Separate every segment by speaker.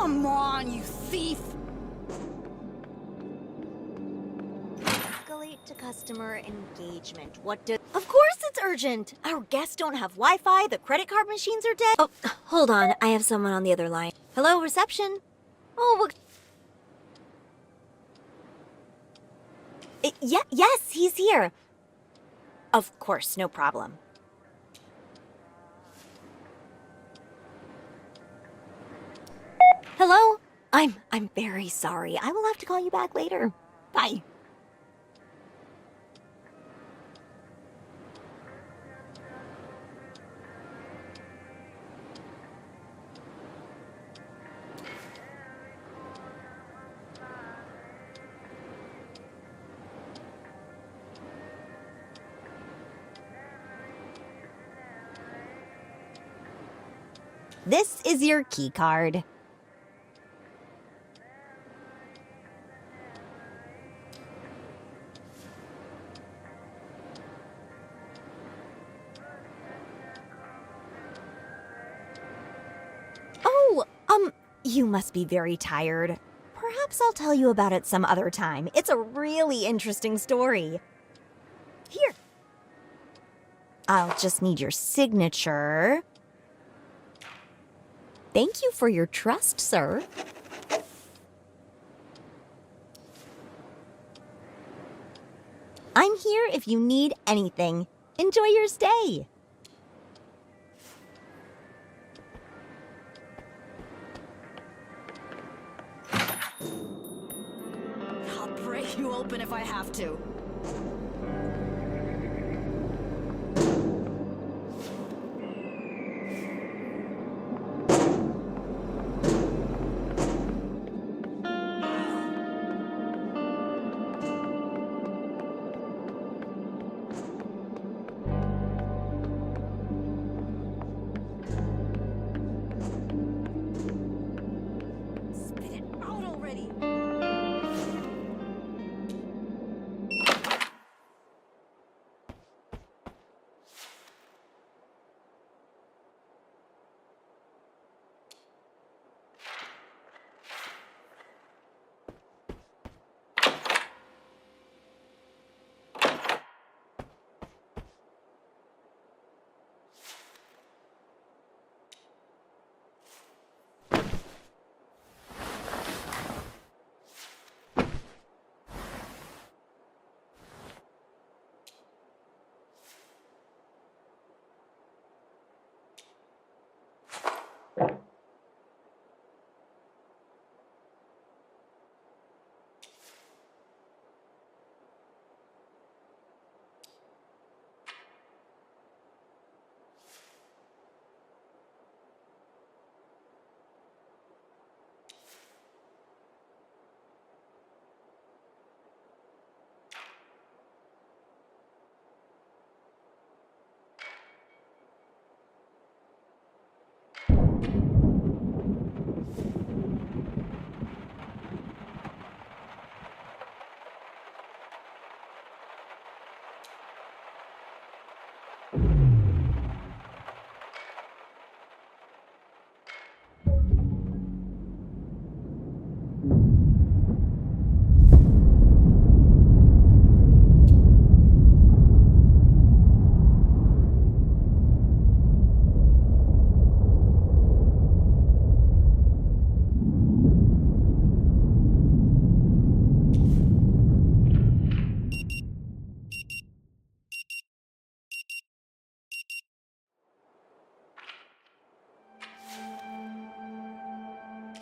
Speaker 1: Come on, you thief!
Speaker 2: Escalate to customer engagement. What do... Of course it's urgent! Our guests don't have Wi-Fi, the credit card machines are dead. Oh, hold on. I have someone on the other line. Hello, reception? Oh, what... Yes, he's here. Of course, no problem. Hello? I'm very sorry. I will have to call you back later. Bye. This is your key card. Oh, you must be very tired. Perhaps I'll tell you about it some other time. It's a really interesting story. Here. I'll just need your signature. Thank you for your trust, sir. I'm here if you need anything. Enjoy your stay.
Speaker 1: I'll break you open if I have to.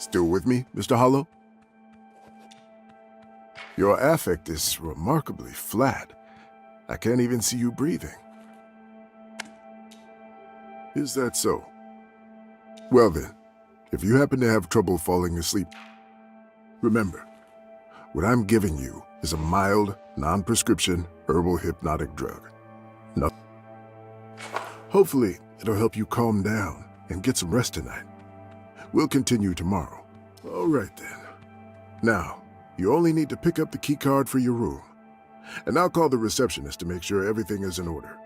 Speaker 3: Still with me, Mr. Hollow? Your affect is remarkably flat. I can't even see you breathing. Is that so? Well then, if you happen to have trouble falling asleep, remember, what I'm giving you is a mild, non-prescription herbal hypnotic drug. No. Hopefully, it'll help you calm down and get some rest tonight. We'll continue tomorrow. All right then. Now, you only need to pick up the key card for your room. And I'll call the receptionist to make sure everything is in order.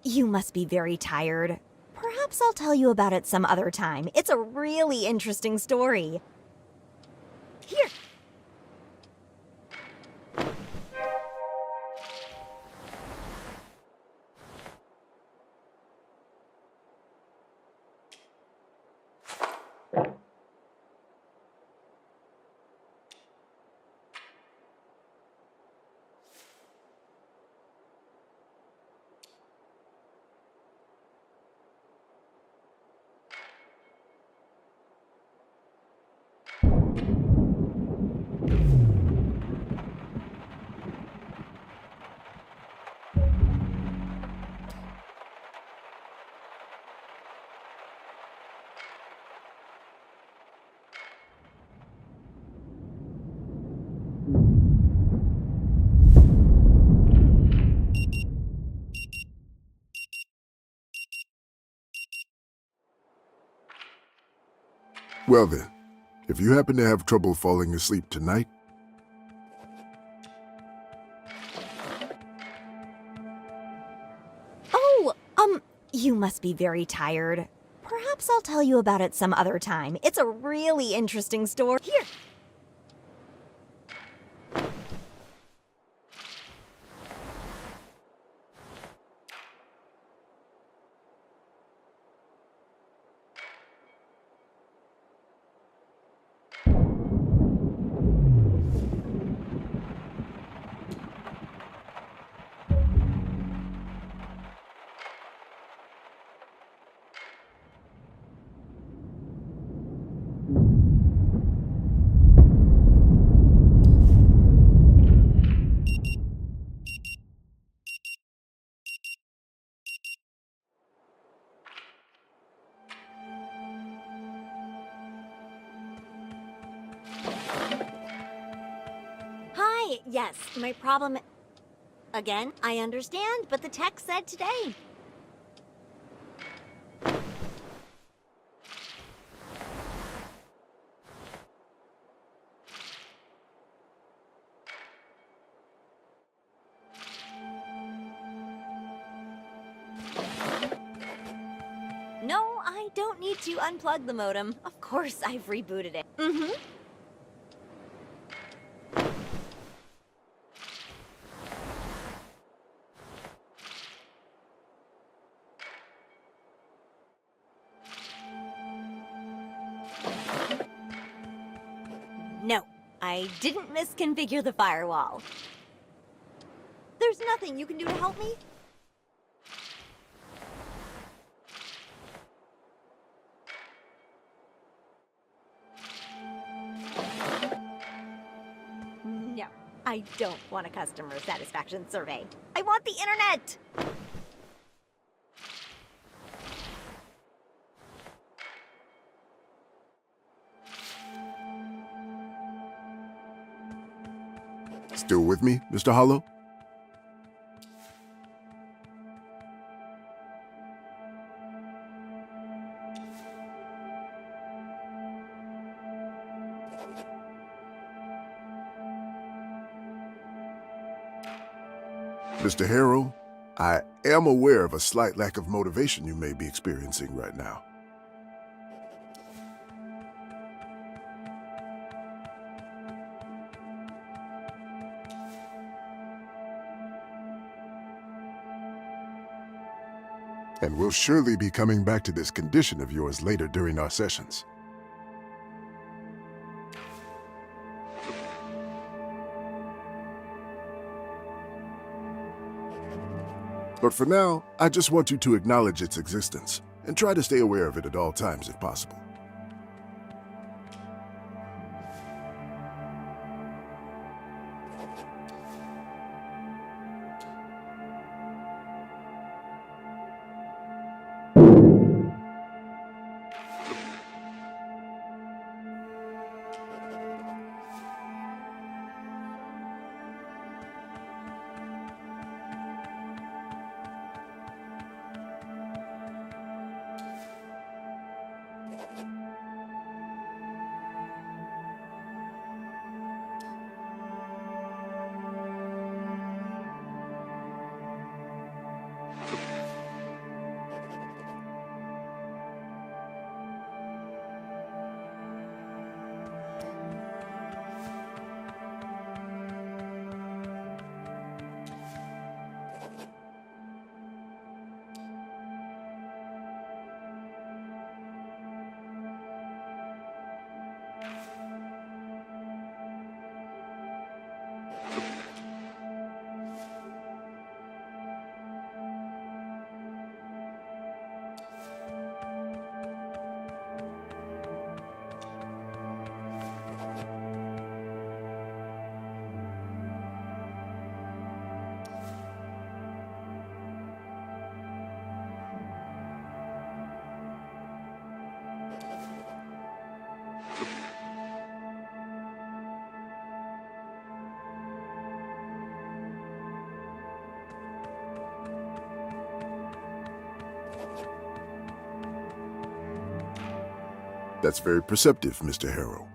Speaker 2: you must be very tired. Perhaps I'll tell you about it some other time. It's a really interesting story. Here.
Speaker 3: Well then, if you happen to have trouble falling asleep tonight,
Speaker 2: Oh, you must be very tired. Perhaps I'll tell you about it some other time. It's a really interesting story. Here. Hi, yes, my problem... Again, I understand, but the text said today. No, I don't need to unplug the modem. Of course, I've rebooted it. Mm-hmm. No, I didn't misconfigure the firewall. There's nothing you can do to help me? No, I don't want a customer satisfaction survey. I want the internet!
Speaker 3: still with me, Mr. Hollow? Mr. Harrell, I am aware of a slight lack of motivation you may be experiencing right now. And we'll surely be coming back to this condition of yours later during our sessions. But for now, I just want you to acknowledge its existence and try to stay aware of it at all times if possible. That's very perceptive, Mr. Harrow.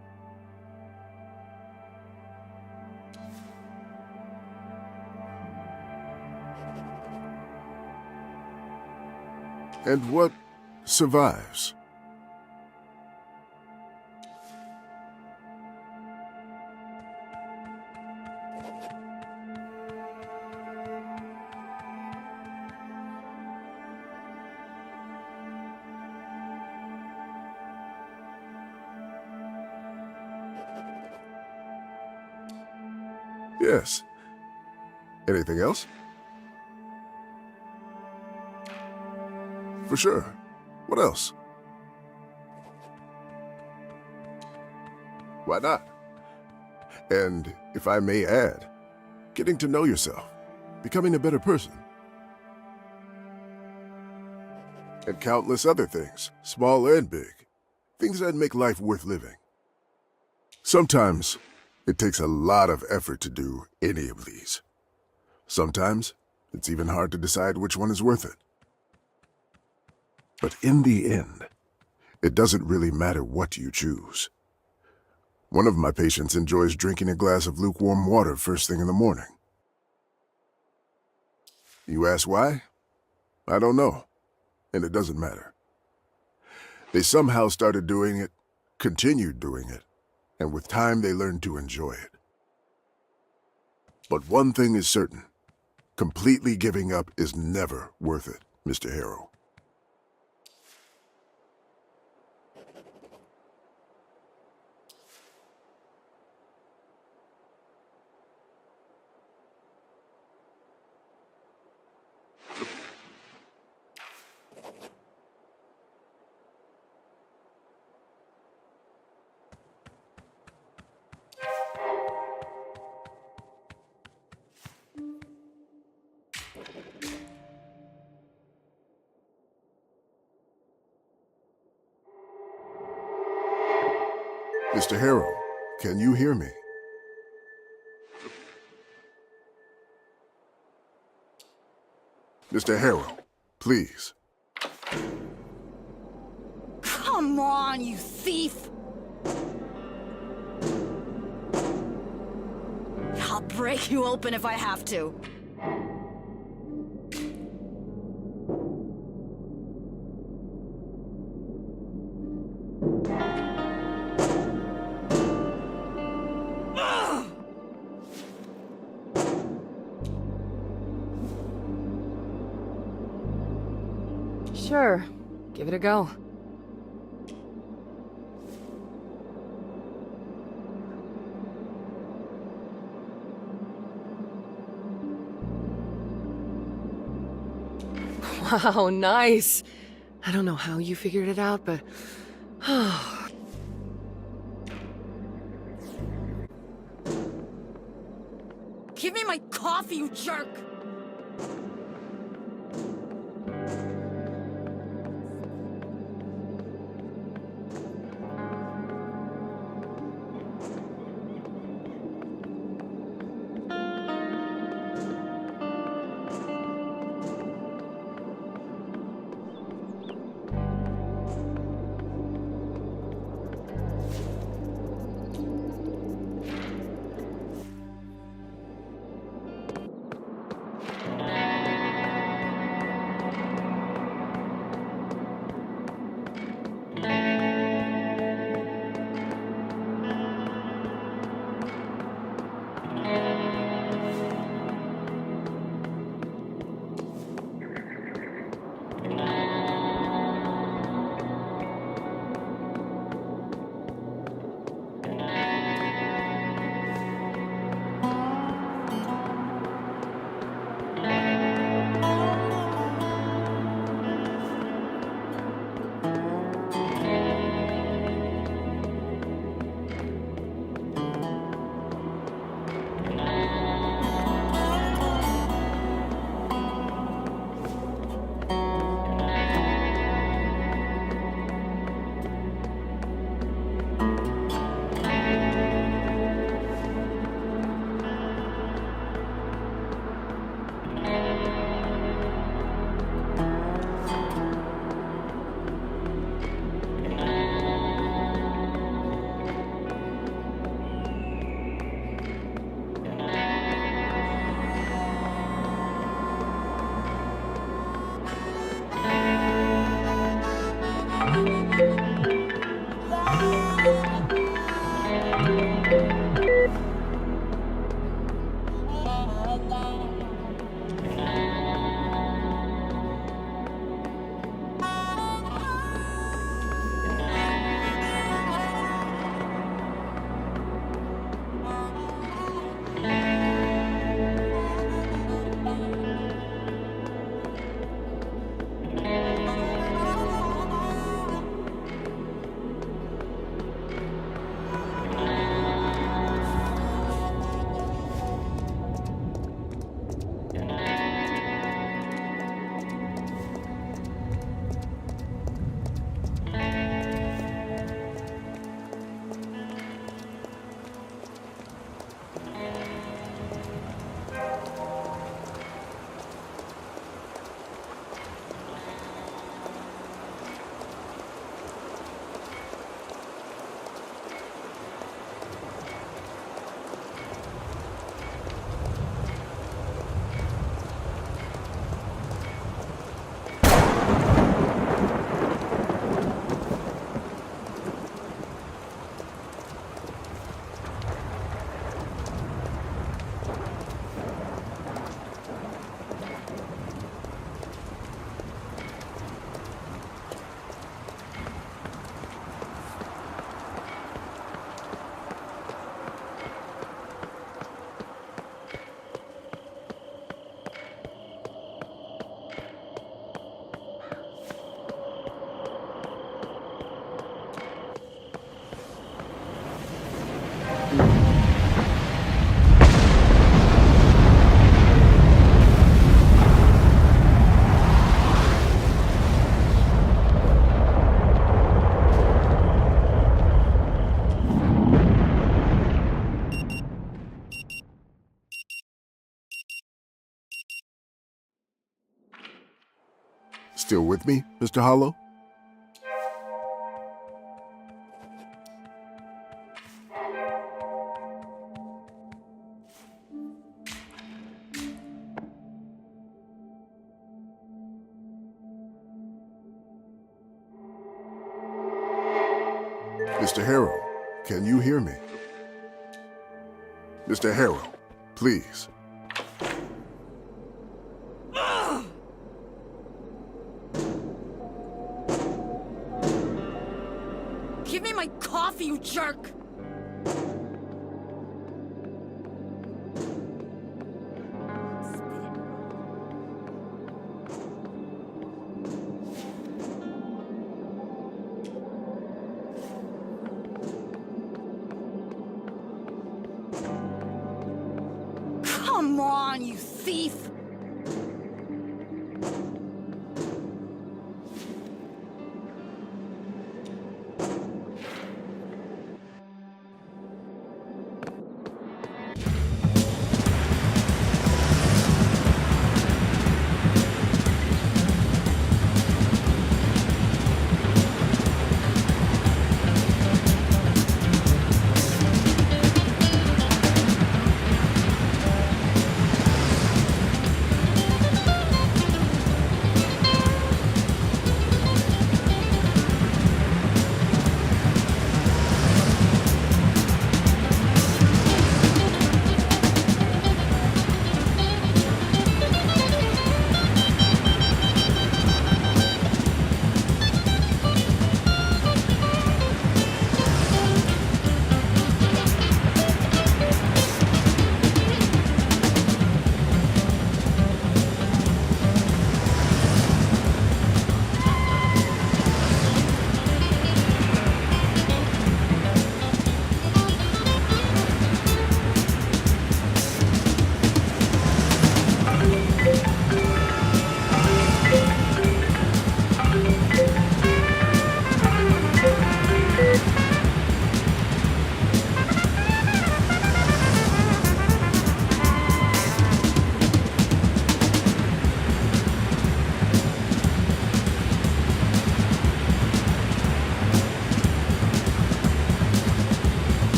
Speaker 3: And what survives? Yes. Anything else? For sure. What else? Why not? And, if I may add, getting to know yourself, becoming a better person. And countless other things, small and big. Things that make life worth living. Sometimes, it takes a lot of effort to do any of these. Sometimes, it's even hard to decide which one is worth it. But in the end, it doesn't really matter what you choose. One of my patients enjoys drinking a glass of lukewarm water first thing in the morning. You ask why? I don't know, and it doesn't matter. They somehow started doing it, continued doing it, and with time they learned to enjoy it. But one thing is certain. Completely giving up is never worth it, Mr. Harrow. Mr. Harrow, can you hear me? Mr. Harrow, please.
Speaker 1: Come on, you thief! I'll break you open if I have to.
Speaker 4: Sure. Give it a go. Wow, nice. I don't know how you figured it out, but...
Speaker 1: Give me my coffee, you jerk!
Speaker 3: Still with me, Mr. Hollow? Mr. Harrow, can you hear me? Mr. Harrow, please.
Speaker 1: Give me my coffee, you jerk! Come on, you thief!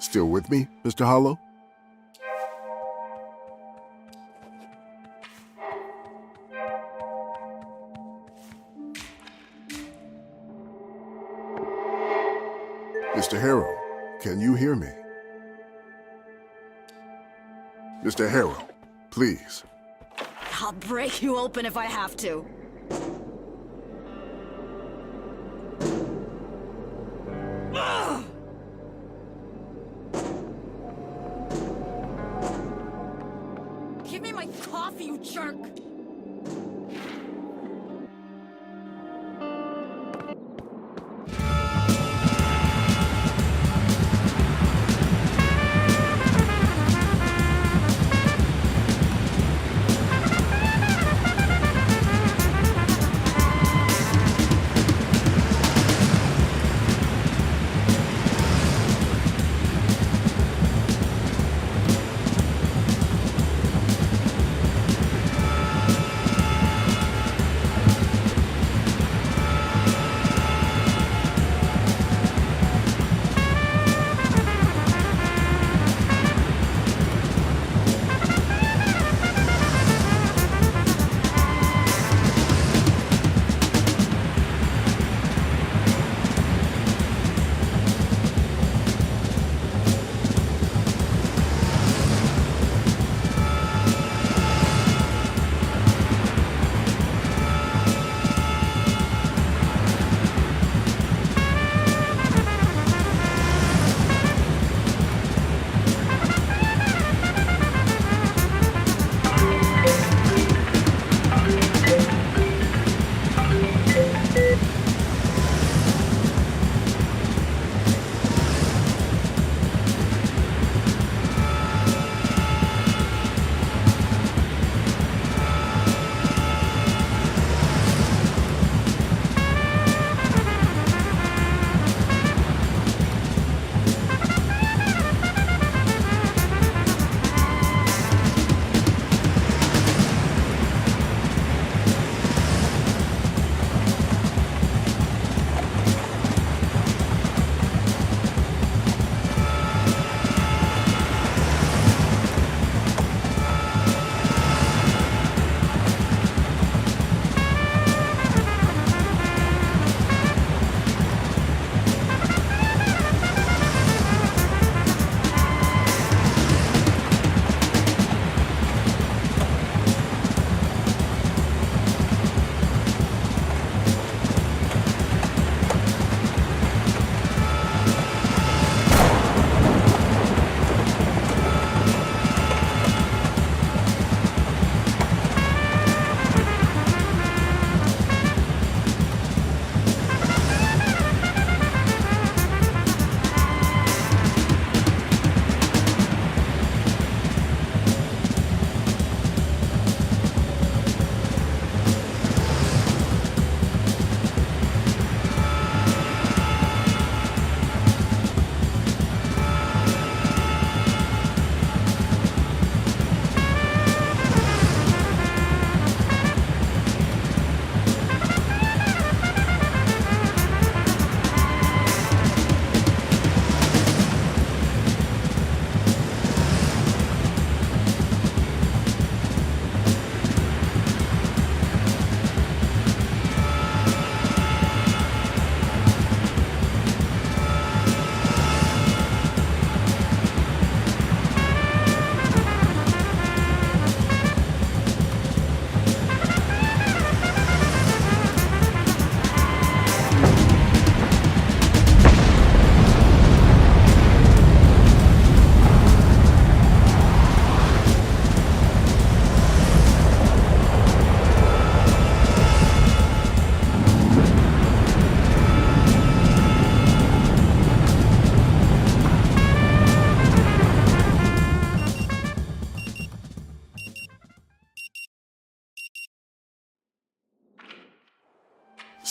Speaker 3: Still with me, Mr. Hollow? Mr. Harrow, can you hear me? Mr. Harrow, please.
Speaker 1: I'll break you open if I have to. Ugh! Give me my coffee, you jerk!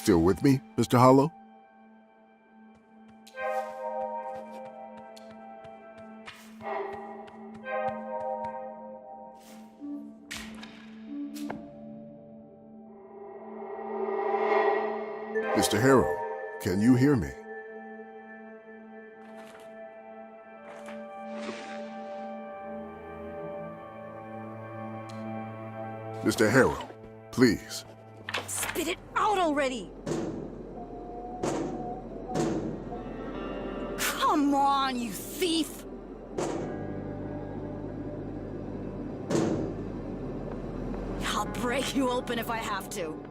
Speaker 3: still with me, Mr. Hollow? Mr. Harrow, can you hear me? Mr. Harrow, please.
Speaker 1: Spit it out already! Come on, you thief! I'll break you open if I have to.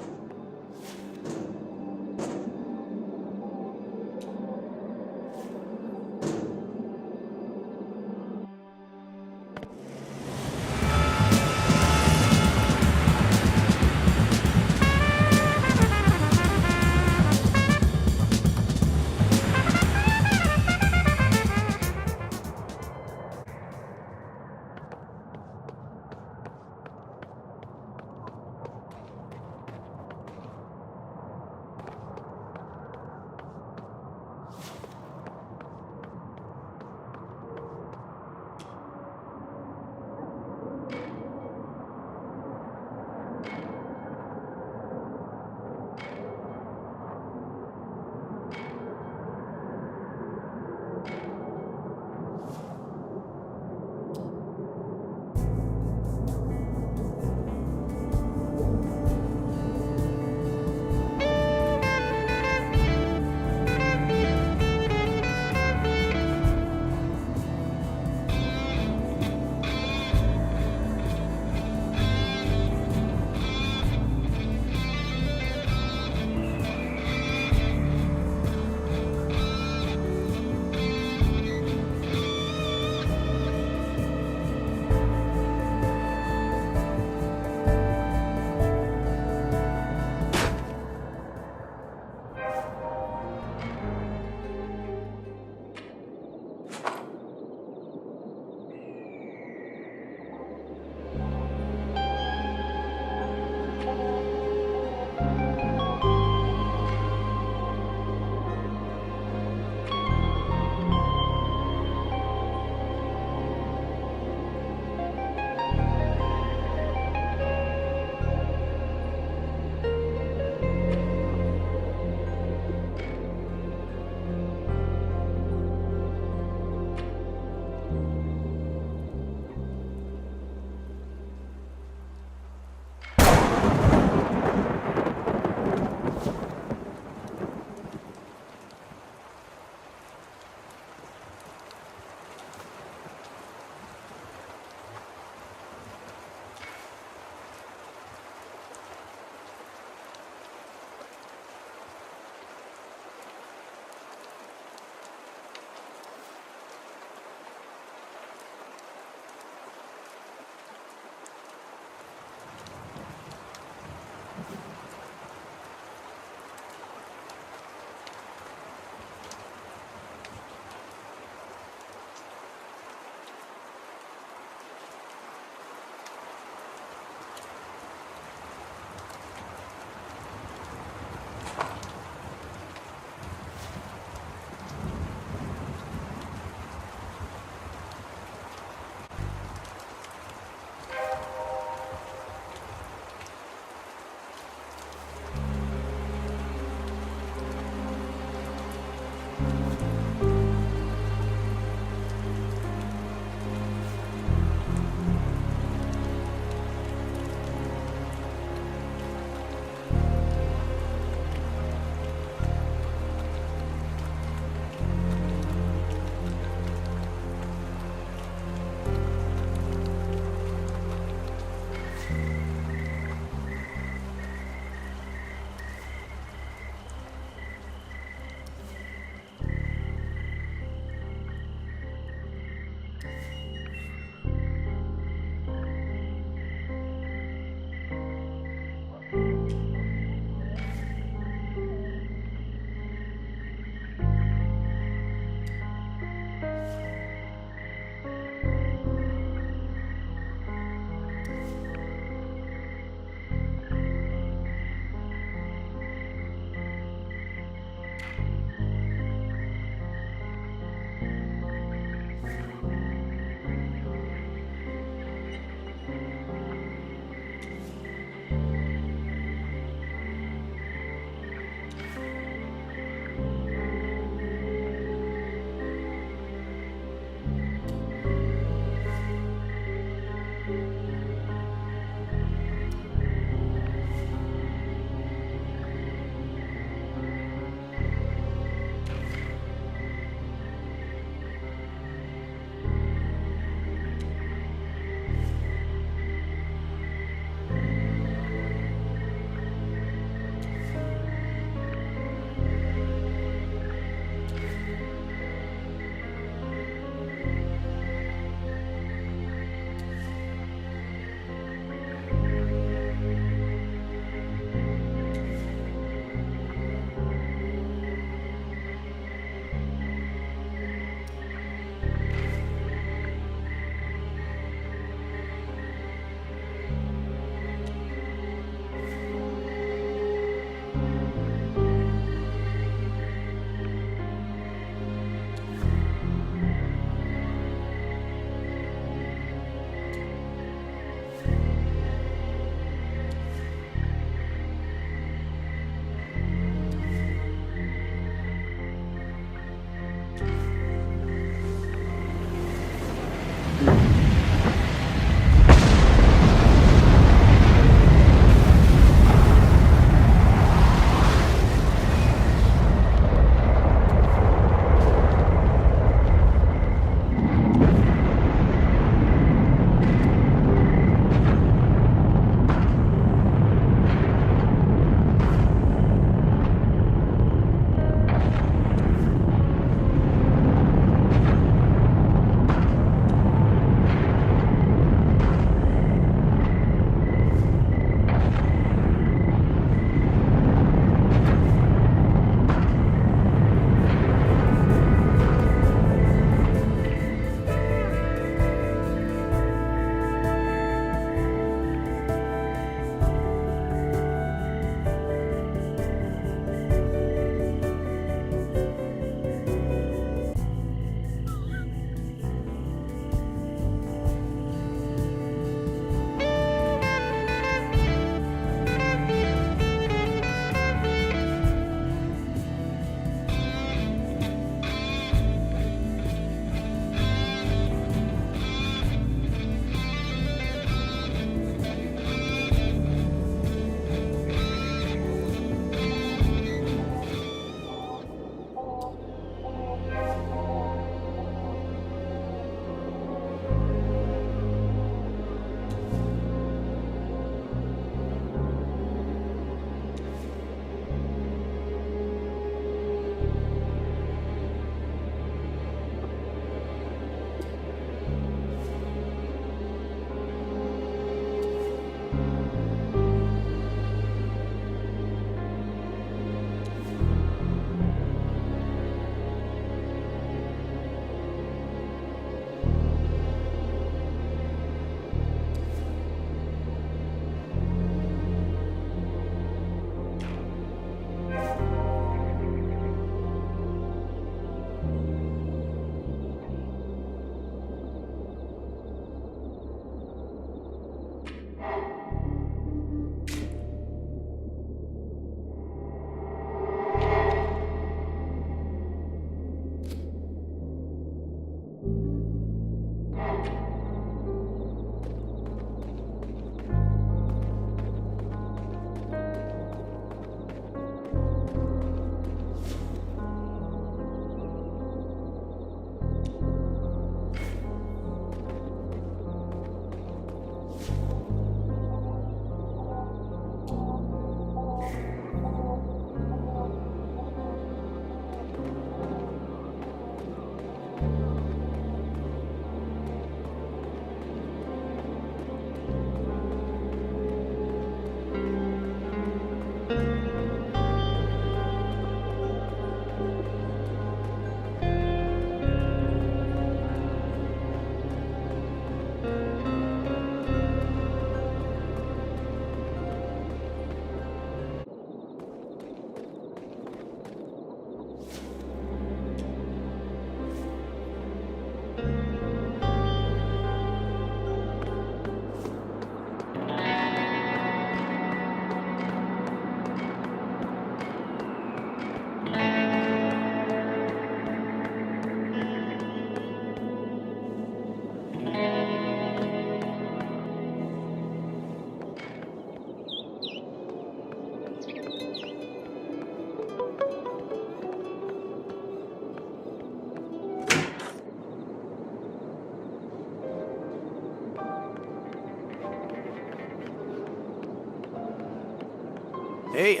Speaker 5: Hey,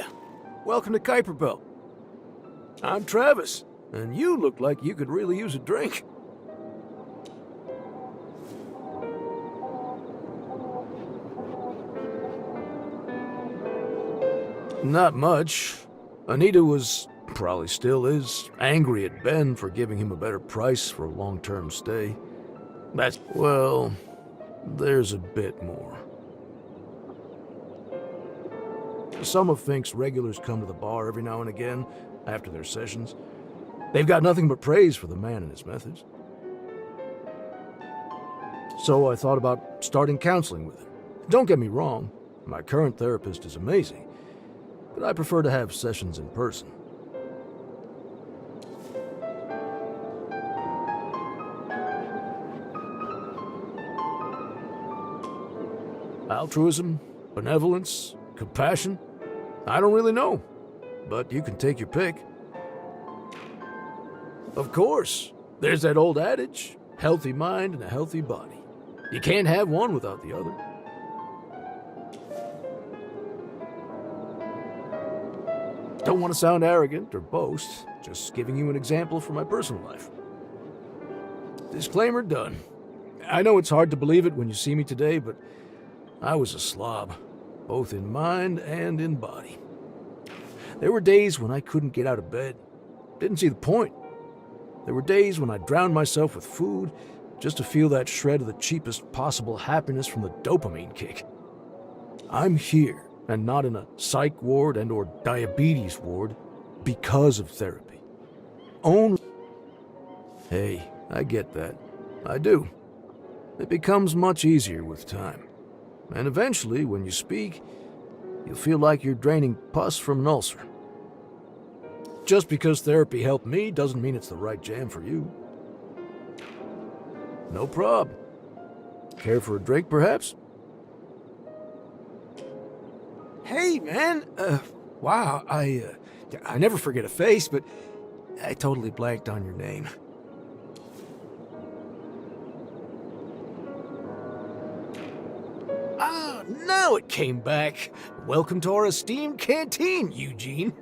Speaker 5: welcome to Kuiper Belt. I'm Travis, and you look like you could really use a drink. Not much. Anita was, probably still is, angry at Ben for giving him a better price for a long-term stay. Well, there's a bit more. Some of Fink's regulars come to the bar every now and again, after their sessions. They've got nothing but praise for the man and his methods. So I thought about starting counseling with him. Don't get me wrong, my current therapist is amazing, but I prefer to have sessions in person. Altruism, benevolence, compassion? I don't really know, but you can take your pick. Of course, there's that old adage, healthy mind and a healthy body. You can't have one without the other. Don't want to sound arrogant or boast, just giving you an example from my personal life. Disclaimer done. I know it's hard to believe it when you see me today, but I was a slob, both in mind and in body. There were days when I couldn't get out of bed, didn't see the point. There were days when I drowned myself with food just to feel that shred of the cheapest possible happiness from the dopamine kick. I'm here and not in a psych ward and or diabetes ward because of therapy. Only. Hey, I get that. I do. It becomes much easier with time. And eventually, when you speak, you'll feel like you're draining pus from an ulcer. Just because therapy helped me doesn't mean it's the right jam for you. No prob. Care for a drink, perhaps?
Speaker 6: Hey, man. Wow, I never forget a face, but I totally blanked on your name. Ah, now it came back. Welcome to our esteemed canteen, Eugene.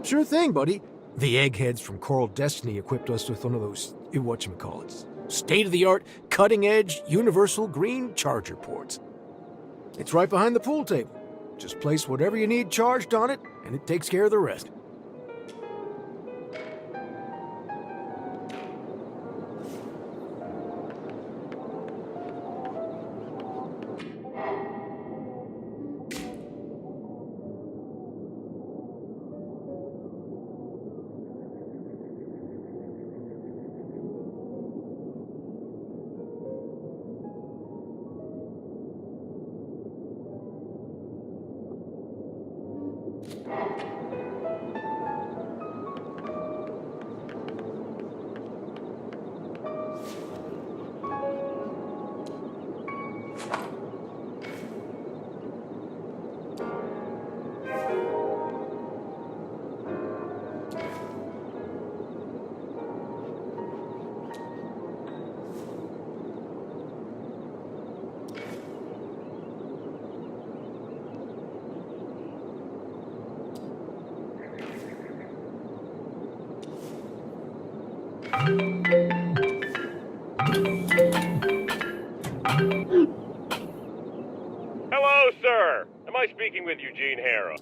Speaker 6: Sure thing, buddy. The eggheads from Coral Destiny equipped us with one of those, whatchamacallits, state-of-the-art, cutting-edge, universal green charger ports. It's right behind the pool table. Just place whatever you need charged on it, and it takes care of the rest.
Speaker 7: Hello, sir. Am I speaking with Eugene Harrow?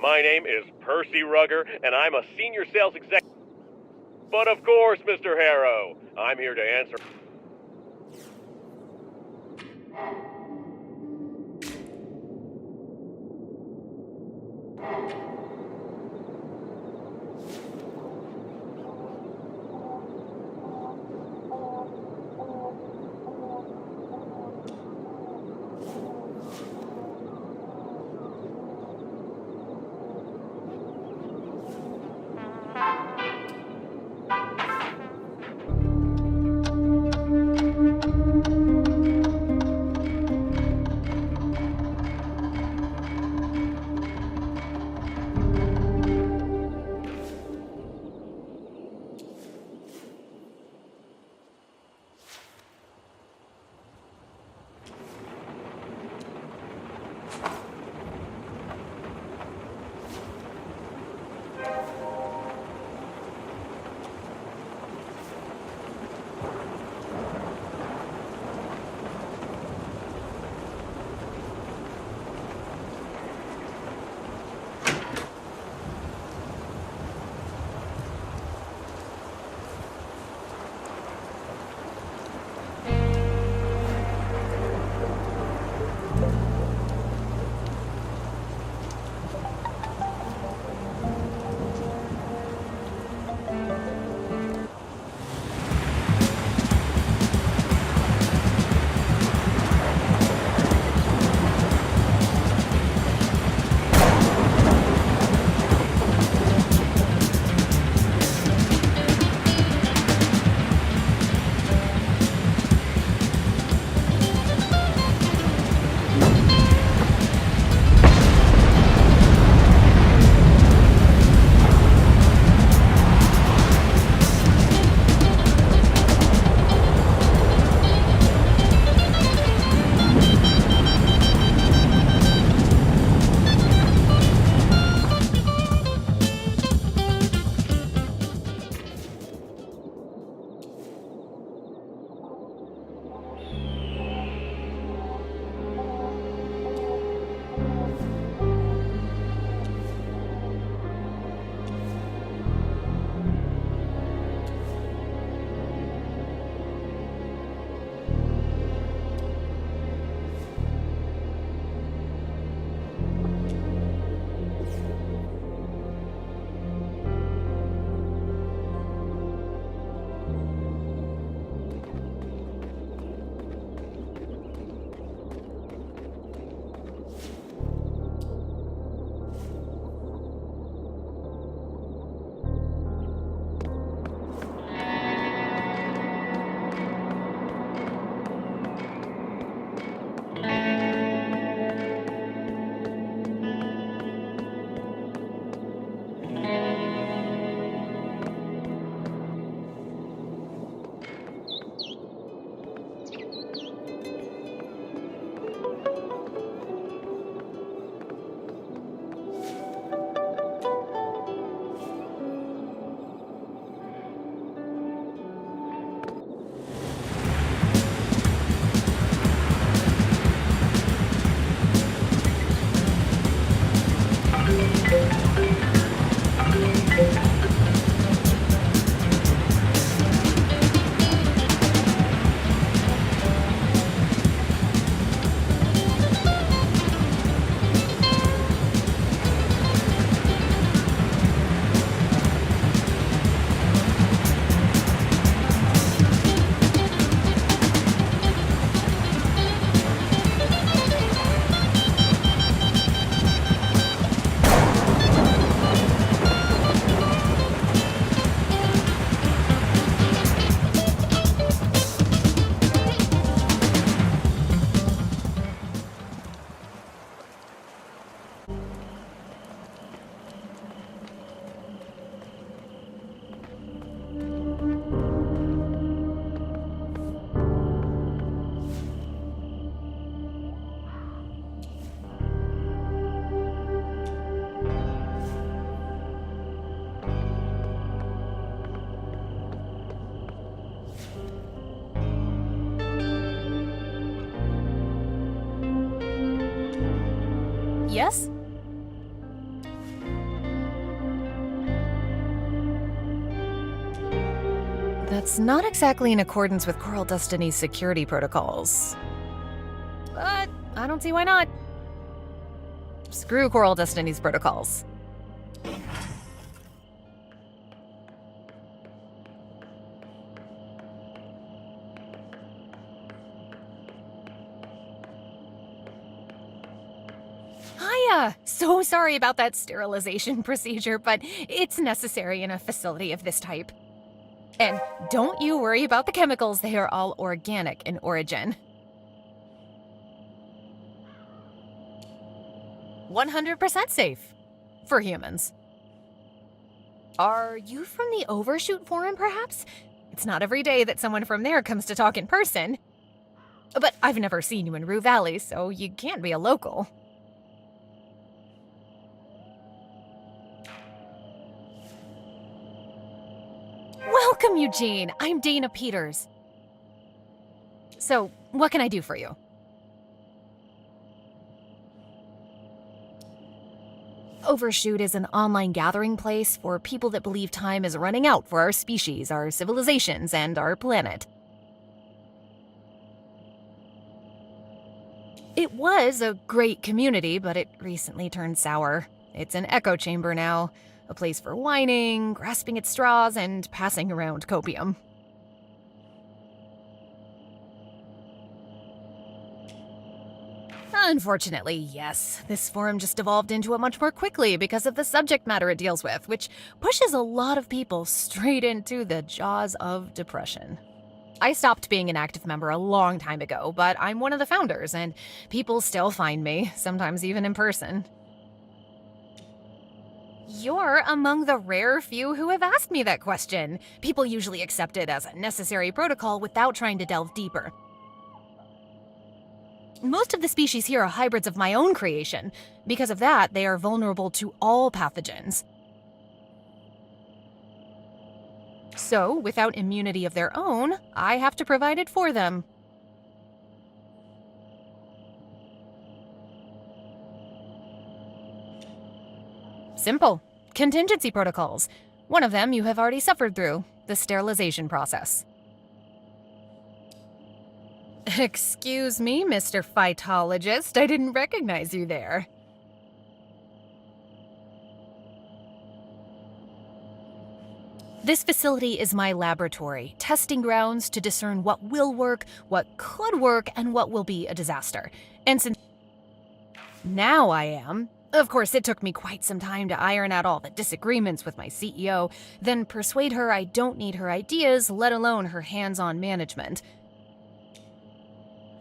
Speaker 7: My name is Percy Rugger, and I'm a senior sales executive. But of course, Mr. Harrow, I'm here to answer.
Speaker 8: Yes? That's not exactly in accordance with Coral Destiny's security protocols. But I don't see why not. Screw Coral Destiny's protocols. Hiya! So sorry about that sterilization procedure, but it's necessary in a facility of this type. And don't you worry about the chemicals, they are all organic in origin. 100% safe. For humans. Are you from the Overshoot Forum, perhaps? It's not every day that someone from there comes to talk in person. But I've never seen you in Rue Valley, so you can't be a local. Welcome, Eugene. I'm Dana Peters. So, what can I do for you? Overshoot is an online gathering place for people that believe time is running out for our species, our civilizations, and our planet. It was a great community, but it recently turned sour. It's an echo chamber now. A place for whining, grasping at straws, and passing around copium. Unfortunately, yes. This forum just evolved into it much more quickly because of the subject matter it deals with, which pushes a lot of people straight into the jaws of depression. I stopped being an active member a long time ago, but I'm one of the founders, and people still find me, sometimes even in person. You're among the rare few who have asked me that question. People usually accept it as a necessary protocol without trying to delve deeper. Most of the species here are hybrids of my own creation. Because of that, they are vulnerable to all pathogens. So, without immunity of their own, I have to provide it for them. Simple. Contingency protocols. One of them you have already suffered through, the sterilization process. Excuse me, Mr. Phytologist, I didn't recognize you there. This facility is my laboratory, testing grounds to discern what will work, what could work, and what will be a disaster. And since now I am, of course it took me quite some time to iron out all the disagreements with my CEO, then persuade her I don't need her ideas, let alone her hands-on management.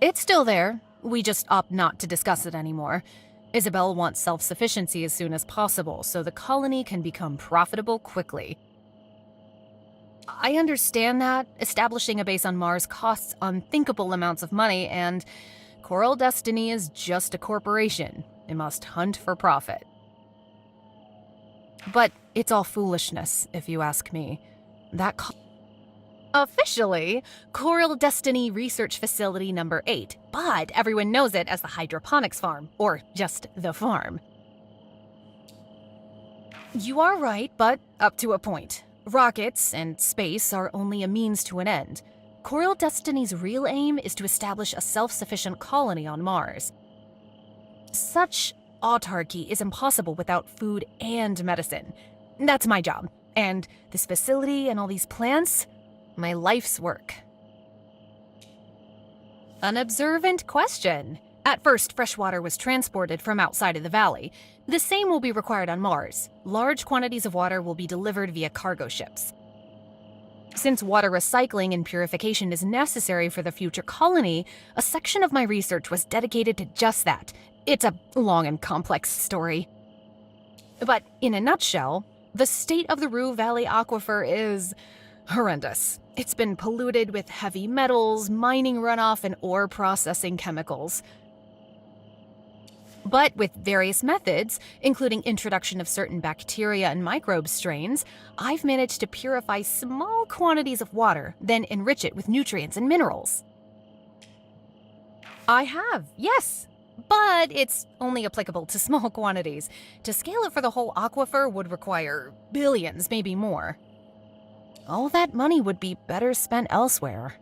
Speaker 8: It's still there. We just opt not to discuss it anymore. Isabel wants self-sufficiency as soon as possible, so the colony can become profitable quickly. I understand that. Establishing a base on Mars costs unthinkable amounts of money, and Coral Destiny is just a corporation. It must hunt for profit. But it's all foolishness, if you ask me. Officially, Coral Destiny Research Facility Number 8, but everyone knows it as the Hydroponics Farm, or just the farm. You are right, but up to a point. Rockets and space are only a means to an end. Coral Destiny's real aim is to establish a self-sufficient colony on Mars. Such autarky is impossible without food and medicine. That's my job. And this facility and all these plants, my life's work. An observant question. At first, fresh water was transported from outside of the valley. The same will be required on Mars. Large quantities of water will be delivered via cargo ships. Since water recycling and purification is necessary for the future colony, a section of my research was dedicated to just that. It's a long and complex story. But in a nutshell, the state of the Rue Valley aquifer is horrendous. It's been polluted with heavy metals, mining runoff, and ore processing chemicals. But with various methods, including introduction of certain bacteria and microbe strains, I've managed to purify small quantities of water, then enrich it with nutrients and minerals. I have, yes. But it's only applicable to small quantities. To scale it for the whole aquifer would require billions, maybe more. All that money would be better spent elsewhere.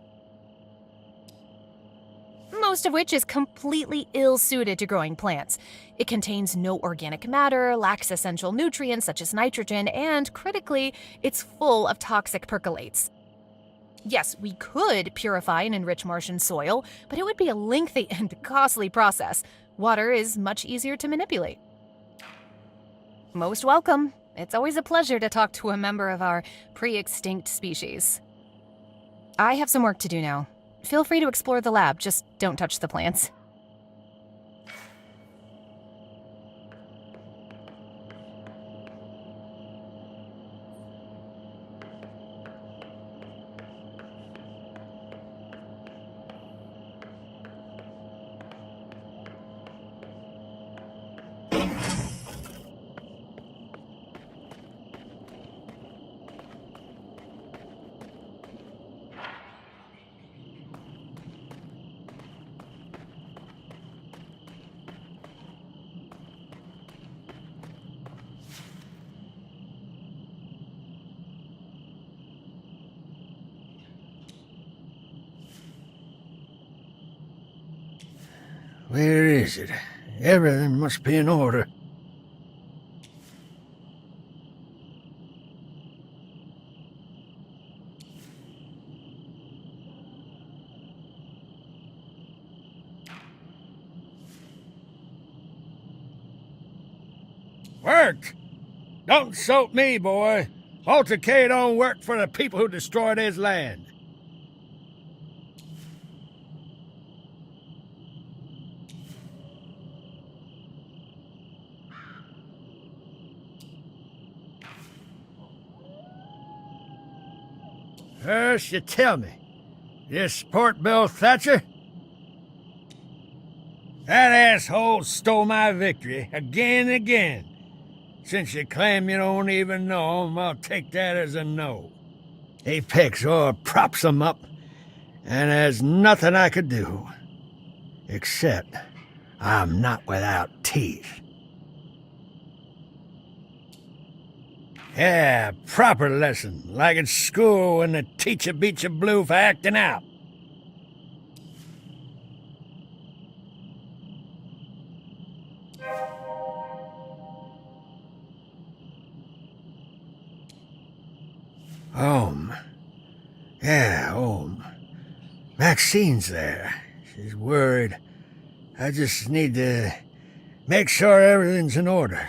Speaker 8: Most of which is completely ill-suited to growing plants. It contains no organic matter, lacks essential nutrients such as nitrogen, and, critically, it's full of toxic percolates. Yes, we could purify and enrich Martian soil, but it would be a lengthy and costly process. Water is much easier to manipulate. Most welcome. It's always a pleasure to talk to a member of our pre-extinct species. I have some work to do now. Feel free to explore the lab, just don't touch the plants.
Speaker 6: Where is it? Everything must be in order. Work! Don't insult me, boy. Walter K. don't work for the people who destroyed his land. First, you tell me, you support Bill Thatcher? That asshole stole my victory again and again. Since you claim you don't even know him, I'll take that as a no. He picks or props him up, and there's nothing I could do. Except I'm not without teeth. Yeah, proper lesson, like at school when the teacher beats you blue for acting out. Home. Yeah, home. Maxine's there. She's worried. I just need to make sure everything's in order.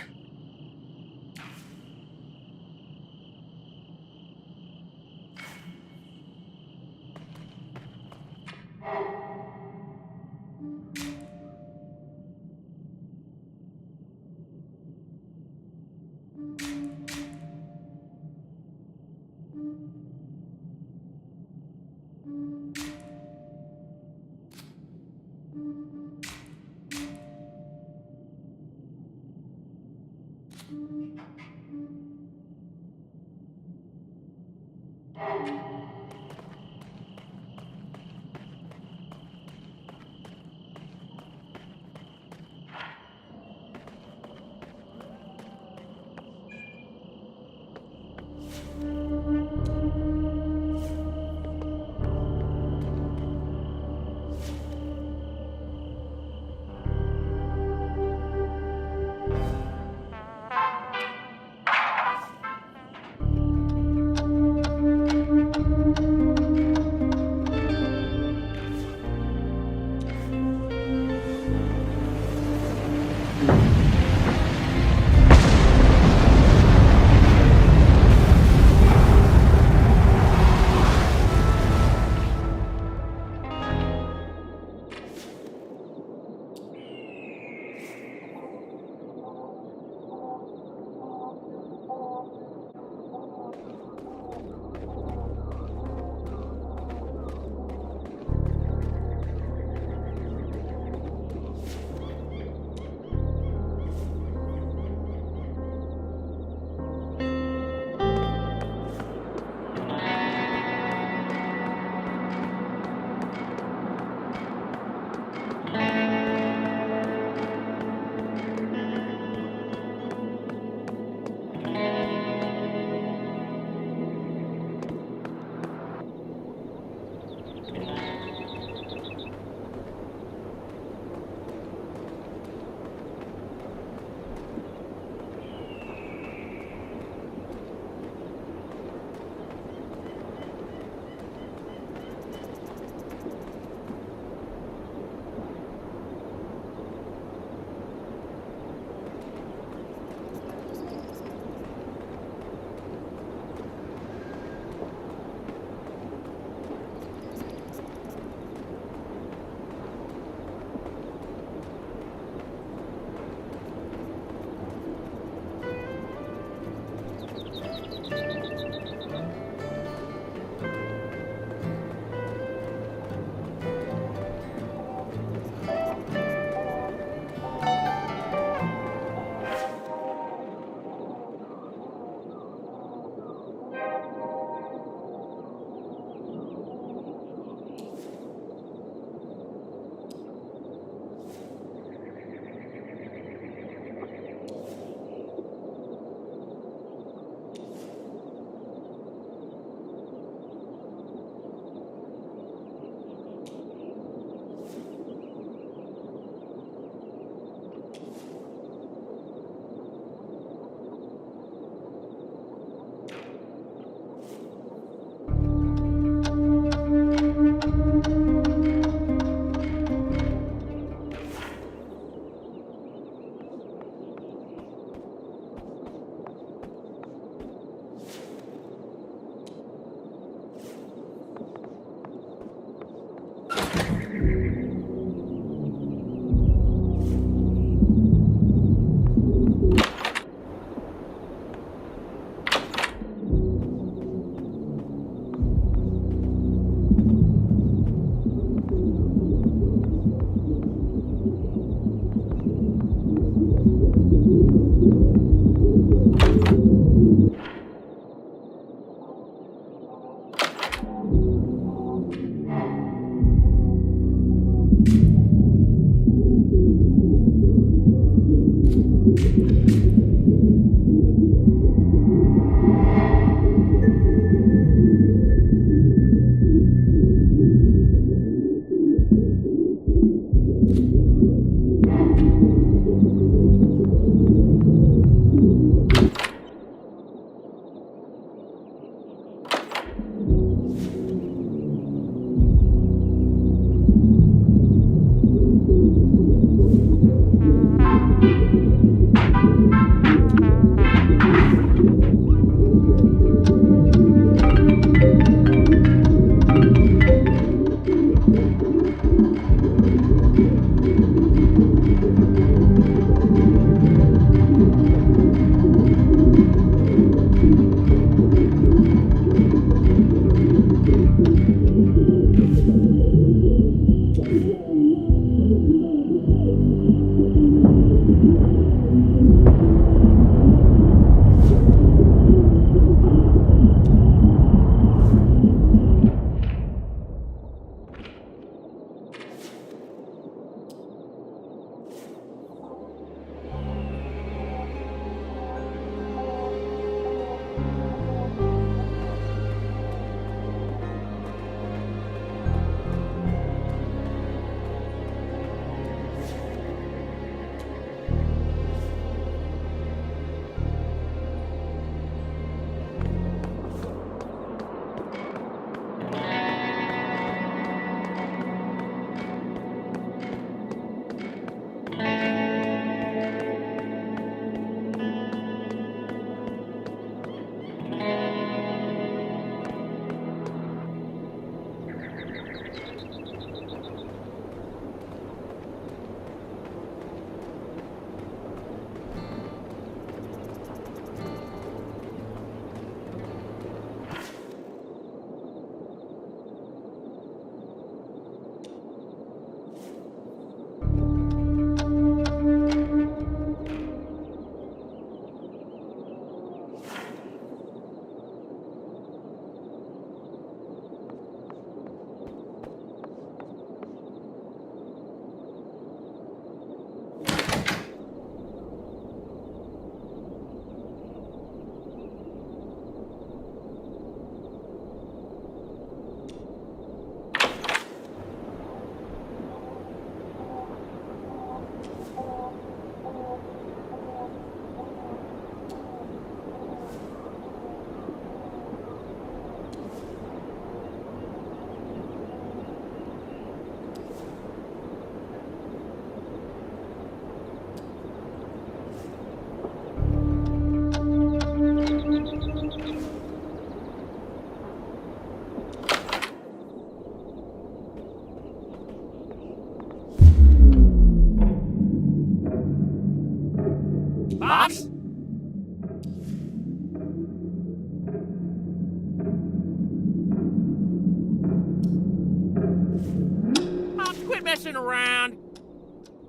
Speaker 9: messing around.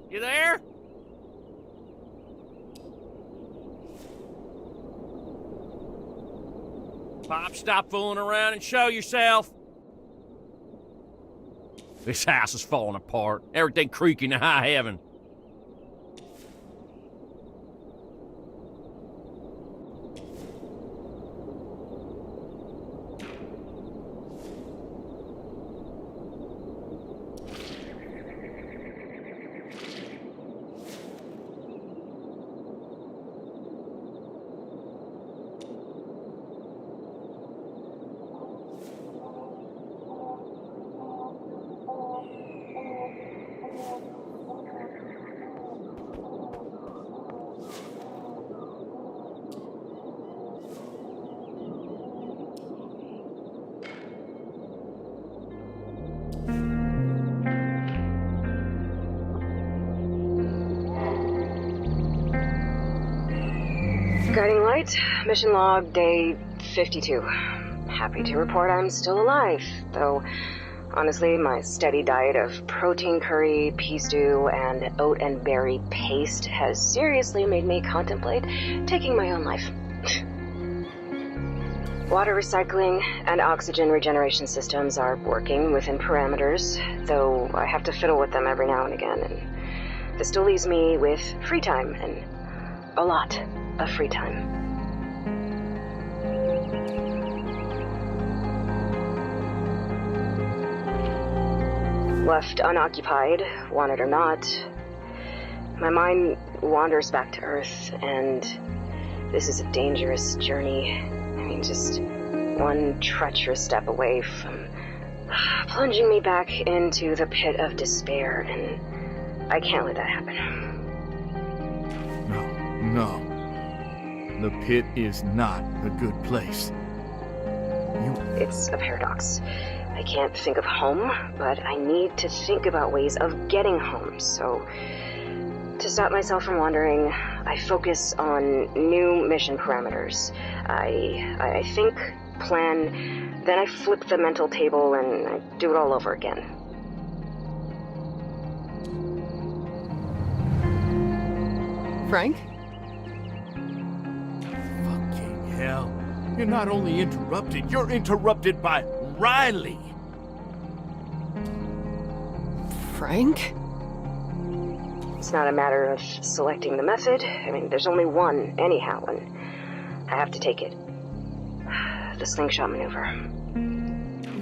Speaker 9: You there? Pop, stop fooling around and show yourself. This house is falling apart. Everything creaking to high heaven.
Speaker 10: Guiding light, mission log, day 52. Happy to report I'm still alive, though honestly, my steady diet of protein curry, pea stew, and oat and berry paste has seriously made me contemplate taking my own life. Water recycling and oxygen regeneration systems are working within parameters, though I have to fiddle with them every now and again, and this still leaves me with free time, and a lot of free time. Left unoccupied, want it or not, my mind wanders back to Earth, and this is a dangerous journey. I mean, just one treacherous step away from plunging me back into the pit of despair, and I can't let that happen.
Speaker 11: No. The pit is not a good place.
Speaker 10: It's a paradox. I can't think of home, but I need to think about ways of getting home, so to stop myself from wandering, I focus on new mission parameters. I think, plan, then I flip the mental table and I do it all over again.
Speaker 4: Frank?
Speaker 11: Fucking hell. You're not only interrupted, you're interrupted by Riley.
Speaker 4: Frank?
Speaker 10: It's not a matter of selecting the method. I mean, there's only one, anyhow, and I have to take it. The slingshot maneuver.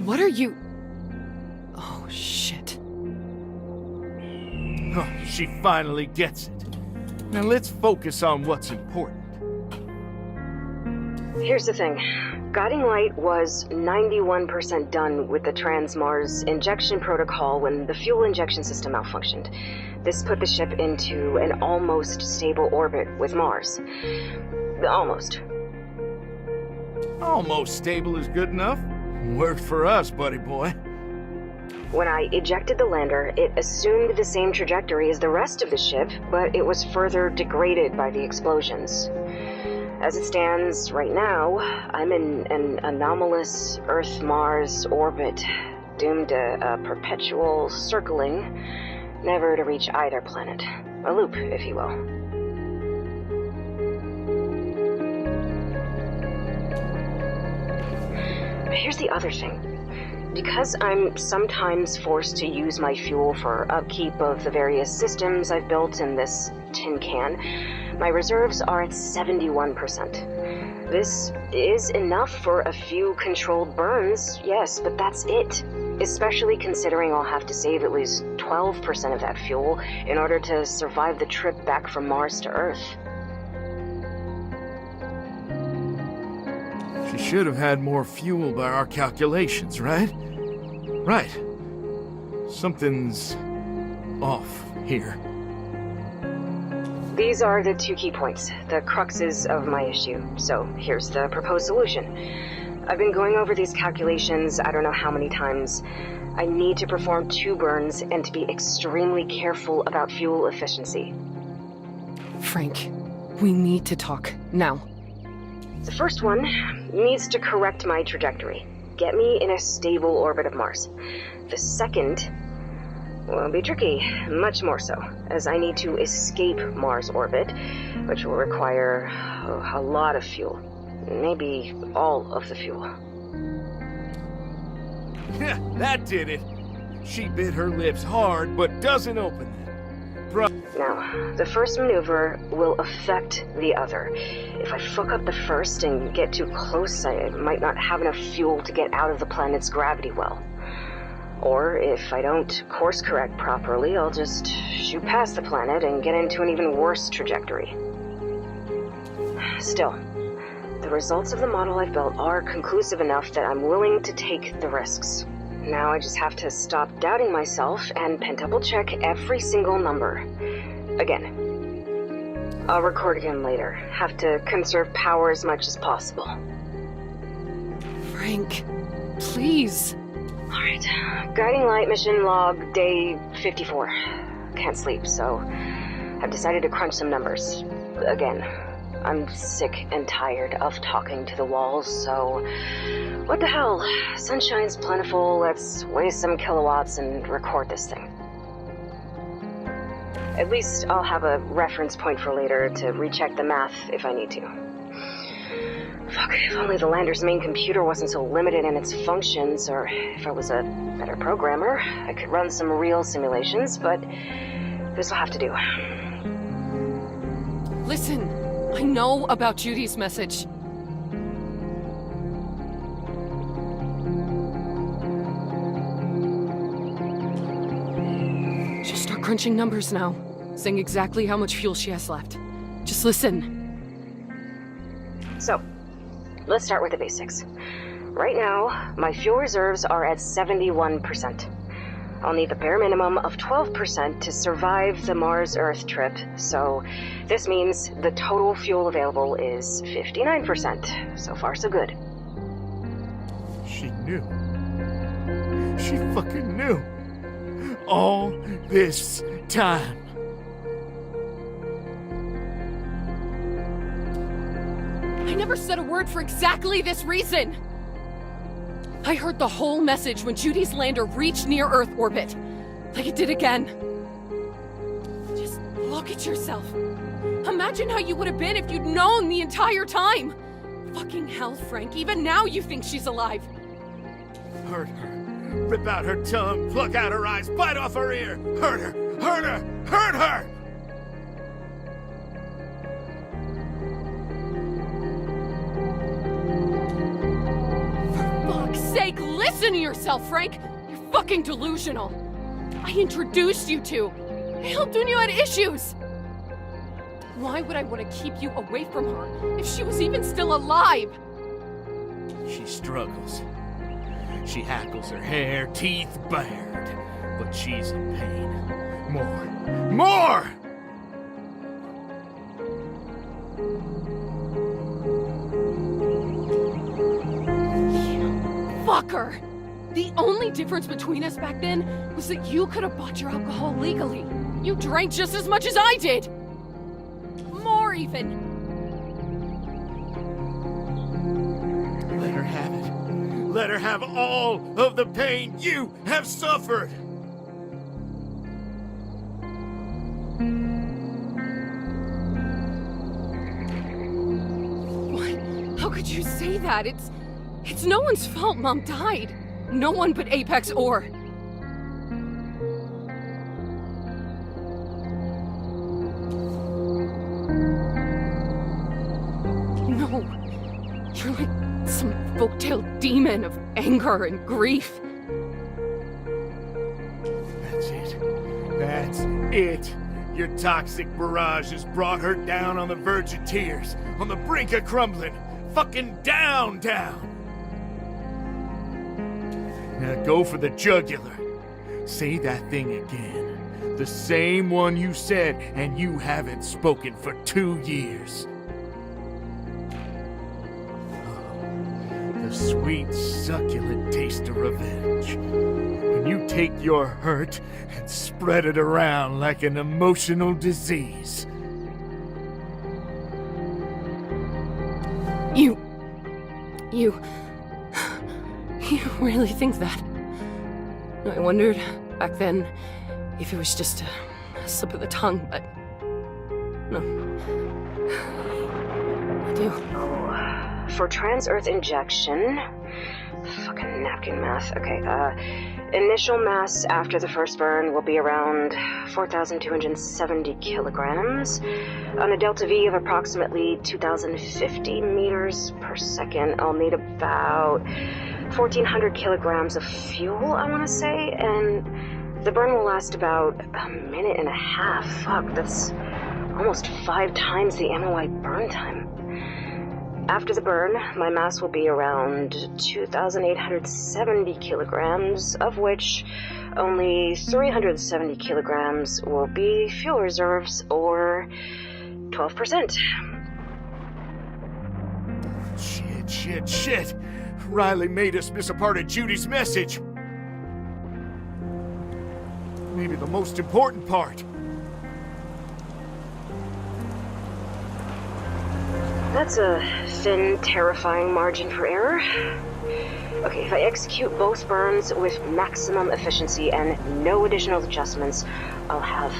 Speaker 4: What are you... Oh, shit.
Speaker 11: Oh, she finally gets it. Now let's focus on what's important.
Speaker 10: Here's the thing. Guiding Light was 91% done with the Trans-Mars injection protocol when the fuel injection system malfunctioned. This put the ship into an almost stable orbit with Mars. Almost.
Speaker 11: Almost stable is good enough. Worked for us, buddy boy.
Speaker 10: When I ejected the lander, it assumed the same trajectory as the rest of the ship, but it was further degraded by the explosions. As it stands right now, I'm in an anomalous Earth-Mars orbit, doomed to a perpetual circling, never to reach either planet. A loop, if you will. But here's the other thing. Because I'm sometimes forced to use my fuel for upkeep of the various systems I've built in this tin can, my reserves are at 71%. This is enough for a few controlled burns, yes, but that's it. Especially considering I'll have to save at least 12% of that fuel in order to survive the trip back from Mars to Earth.
Speaker 11: She should have had more fuel by our calculations, right? Right. Something's off here.
Speaker 10: These are the two key points, the cruxes of my issue. So here's the proposed solution. I've been going over these calculations I don't know how many times. I need to perform 2 burns and to be extremely careful about fuel efficiency.
Speaker 4: Frank, we need to talk now.
Speaker 10: The first one needs to correct my trajectory, get me in a stable orbit of Mars. The second will be tricky, much more so, as I need to escape Mars orbit, which will require a lot of fuel. Maybe all of the fuel.
Speaker 11: That did it. She bit her lips hard, but doesn't open them.
Speaker 10: Now, the first maneuver will affect the other. If I fuck up the first and get too close, I might not have enough fuel to get out of the planet's gravity well. Or if I don't course correct properly, I'll just shoot past the planet and get into an even worse trajectory. Still, the results of the model I've built are conclusive enough that I'm willing to take the risks. Now I just have to stop doubting myself and pentacle check every single number. Again. I'll record again later. Have to conserve power as much as possible.
Speaker 4: Frank, please.
Speaker 10: Alright. Guiding light mission log day 54. Can't sleep, so I've decided to crunch some numbers. Again. I'm sick and tired of talking to the walls, so what the hell? Sunshine's plentiful, let's waste some kilowatts and record this thing. At least I'll have a reference point for later to recheck the math if I need to. Fuck, if only the lander's main computer wasn't so limited in its functions, or if I was a better programmer, I could run some real simulations, but this'll have to do.
Speaker 4: Listen. I know about Judy's message. Just start crunching numbers now, saying exactly how much fuel she has left. Just listen.
Speaker 10: So, let's start with the basics. Right now, my fuel reserves are at 71%. I'll need the bare minimum of 12% to survive the Mars-Earth trip, so this means the total fuel available is 59%. So far, so good.
Speaker 11: She knew. She fucking knew. All this time.
Speaker 4: I never said a word for exactly this reason. I heard the whole message when Judy's lander reached near Earth orbit. Like it did again. Just look at yourself. Imagine how you would have been if you'd known the entire time. Fucking hell, Frank. Even now you think she's alive.
Speaker 11: Hurt her. Rip out her tongue, pluck out her eyes, bite off her ear. Hurt her. Hurt her. Hurt her!
Speaker 4: Sake, listen to yourself, Frank! You're fucking delusional! I introduced you to! I helped when you had issues! Why would I want to keep you away from her if she was even still alive?
Speaker 11: She struggles. She hackles her hair, teeth bared. But she's in pain. More! More!
Speaker 4: Fucker! The only difference between us back then was that you could have bought your alcohol legally. You drank just as much as I did! More even!
Speaker 11: Let her have it. Let her have all of the pain you have suffered!
Speaker 4: What? How could you say that? It's no one's fault Mom died. No one but Apex or... No. You're like some folktale demon of anger and grief.
Speaker 11: That's it. That's it. Your toxic barrage has brought her down on the verge of tears. On the brink of crumbling. Fucking down. Now go for the jugular. Say that thing again. The same one you said, and you haven't spoken for 2 years. Oh, the sweet, succulent taste of revenge. When you take your hurt and spread it around like an emotional disease.
Speaker 4: You really think that? I wondered, back then, if it was just a slip of the tongue, but... No. I do.
Speaker 10: For trans-Earth injection... Fucking napkin math. Okay, initial mass after the first burn will be around 4,270 kilograms. On a delta V of approximately 2,050 meters per second, I'll need about 1,400 kilograms of fuel, I want to say, and the burn will last about a minute and a half. Fuck, that's almost 5 times the MOI burn time. After the burn, my mass will be around 2,870 kilograms, of which only 370 kilograms will be fuel reserves, or 12%.
Speaker 11: Shit. Riley made us miss a part of Judy's message. Maybe the most important part.
Speaker 10: That's a thin, terrifying margin for error. Okay, if I execute both burns with maximum efficiency and no additional adjustments, I'll have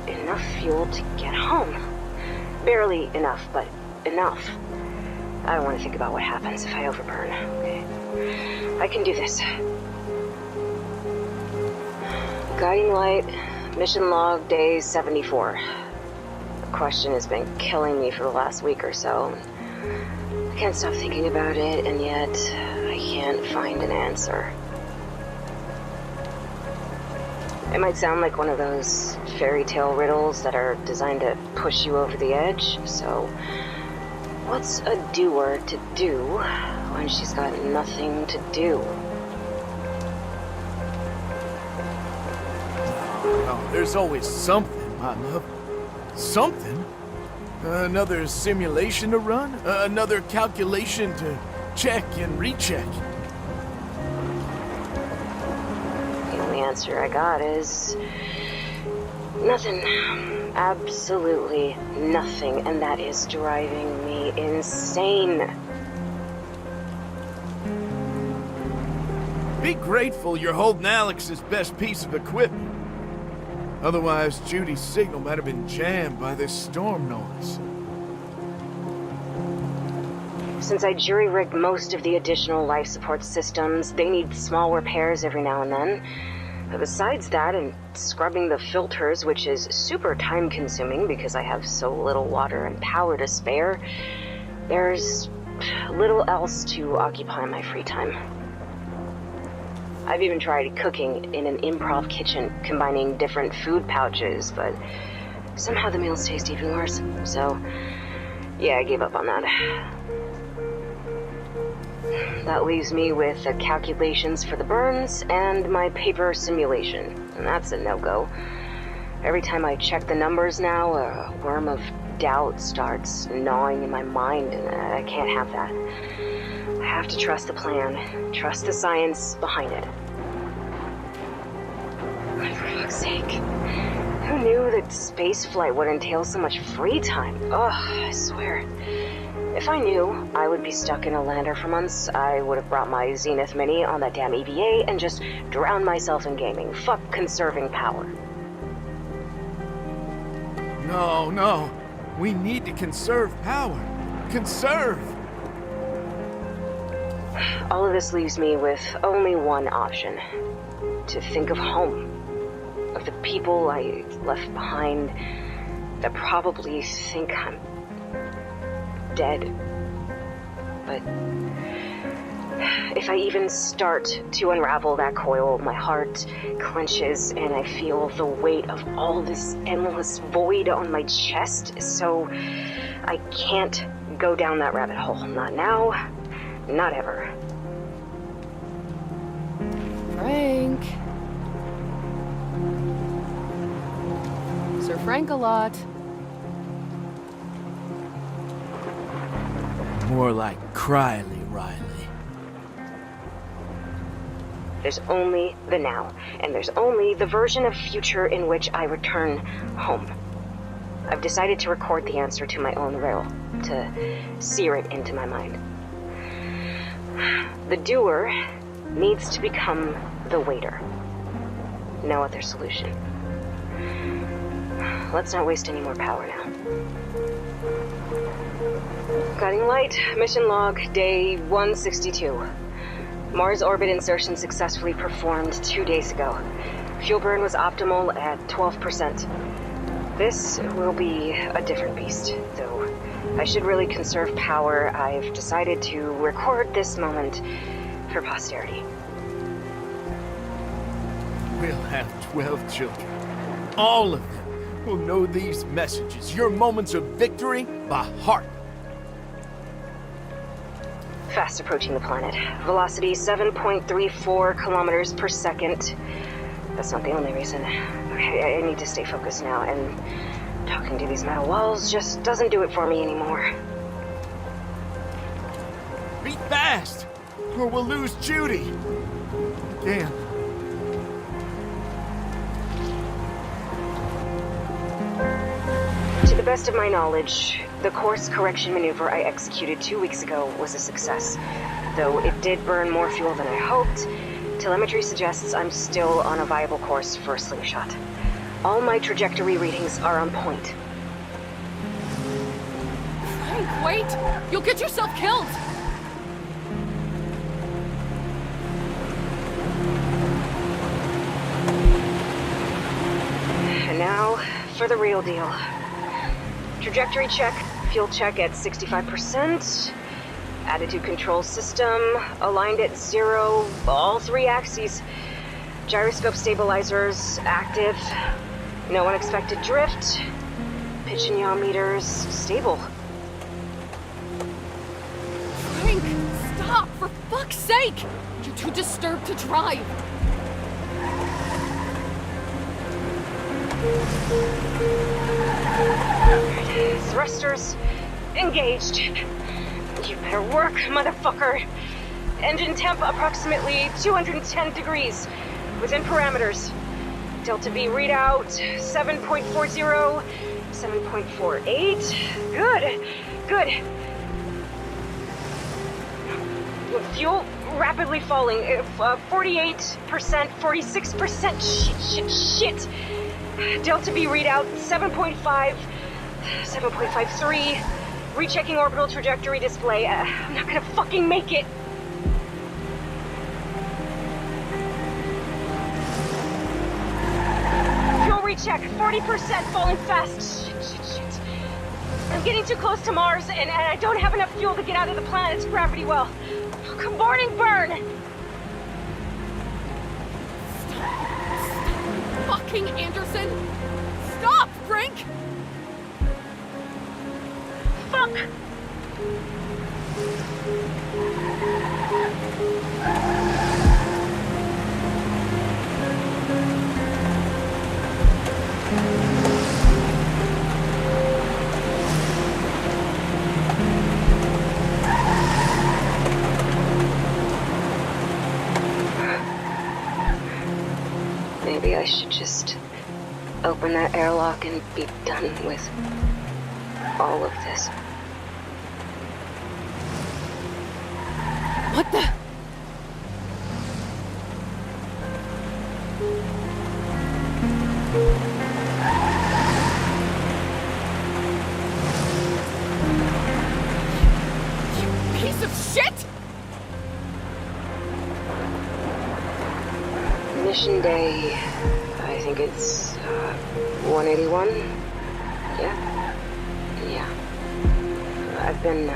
Speaker 10: enough fuel to get home. Barely enough, but enough. I don't want to think about what happens if I overburn. Okay, I can do this. Guiding light, mission log, day 74. Question has been killing me for the last week or so. I can't stop thinking about it, and yet I can't find an answer. It might sound like one of those fairy tale riddles that are designed to push you over the edge, so what's a doer to do when she's got nothing to do?
Speaker 11: Oh, there's always something, my love. Something? Another simulation to run? Another calculation to check and recheck?
Speaker 10: The only answer I got is... nothing. Absolutely nothing, and that is driving me insane.
Speaker 11: Be grateful you're holding Alex's best piece of equipment. Otherwise, Judy's signal might have been jammed by this storm noise.
Speaker 10: Since I jury-rigged most of the additional life support systems, they need small repairs every now and then. But besides that, and scrubbing the filters, which is super time-consuming because I have so little water and power to spare, there's little else to occupy my free time. I've even tried cooking in an improv kitchen, combining different food pouches, but somehow the meals taste even worse. So, yeah, I gave up on that. That leaves me with the calculations for the burns and my paper simulation, and that's a no-go. Every time I check the numbers now, a worm of doubt starts gnawing in my mind, and I can't have that. I have to trust the plan, trust the science behind it. For fuck's sake. Who knew that spaceflight would entail so much free time? Ugh, I swear. If I knew I would be stuck in a lander for months, I would have brought my Zenith Mini on that damn EVA and just drowned myself in gaming. Fuck conserving power.
Speaker 11: No. We need to conserve power. Conserve!
Speaker 10: All of this leaves me with only one option. To think of home. Of the people I left behind that probably think I'm dead. But if I even start to unravel that coil, my heart clenches and I feel the weight of all this endless void on my chest, so I can't go down that rabbit hole. Not now, not ever.
Speaker 4: Frank. Sir Frank-a-lot.
Speaker 11: More like Cryly Riley.
Speaker 10: There's only the now, and there's only the version of future in which I return home. I've decided to record the answer to my own riddle, to sear it into my mind. The doer needs to become the waiter. No other solution. let's not waste any more power now. Guiding light, mission log, day 162. Mars orbit insertion successfully performed 2 days ago. Fuel burn was optimal at 12%. This will be a different beast, though I should really conserve power. I've decided to record this moment for posterity.
Speaker 11: We'll have 12 children. All of them will know these messages, your moments of victory, by heart.
Speaker 10: Fast approaching the planet. Velocity 7.34 kilometers per second. That's not the only reason. Okay, I need to stay focused now, and talking to these metal walls just doesn't do it for me anymore.
Speaker 11: Be fast, or we'll lose Judy. Again.
Speaker 10: To the best of my knowledge, the course correction maneuver I executed 2 weeks ago was a success. Though it did burn more fuel than I hoped, telemetry suggests I'm still on a viable course for a slingshot. All my trajectory readings are on point.
Speaker 4: Frank, wait! You'll get yourself killed!
Speaker 10: And now, for the real deal. Trajectory check, fuel check at 65%. Attitude control system aligned at 0, all 3 axes. Gyroscope stabilizers active. No unexpected drift. Pitch and yaw meters stable.
Speaker 4: Frank, stop, for fuck's sake! You're too disturbed to drive.
Speaker 10: Thrusters engaged. You better work, motherfucker. Engine temp approximately 210 degrees. Within parameters. Delta V readout 7.40, 7.48. Good. Fuel rapidly falling. 48%, 46%. Shit. Delta V readout 7.5, 7.53. Rechecking orbital trajectory display. I'm not gonna fucking make it. Fuel recheck 40%, falling fast. Shit. I'm getting too close to Mars, and I don't have enough fuel to get out of the planet's gravity well. Morning burn!
Speaker 4: Stop. Fucking Anderson! Stop, Frank!
Speaker 10: Fuck! Maybe I should just open that airlock and be done with all of this.
Speaker 4: What the? You piece of shit!
Speaker 10: Mission day, I think it's 181. Yeah. I've been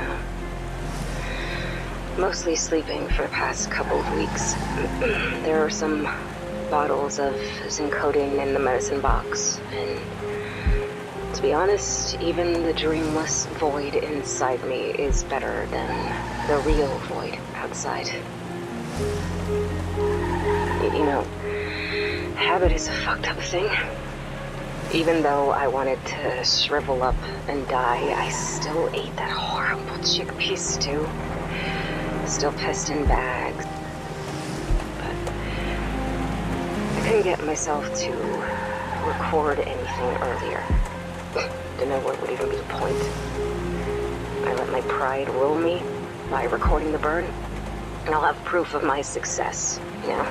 Speaker 10: mostly sleeping for the past couple of weeks. There are some bottles of zinc coating in the medicine box, and to be honest, even the dreamless void inside me is better than the real void outside. You know, habit is a fucked up thing. Even though I wanted to shrivel up and die, I still ate that horrible chickpea stew. Still pissed in bags. But I couldn't get myself to record anything earlier. Didn't know what would even be the point. I let my pride rule me by recording the burn, and I'll have proof of my success, you know?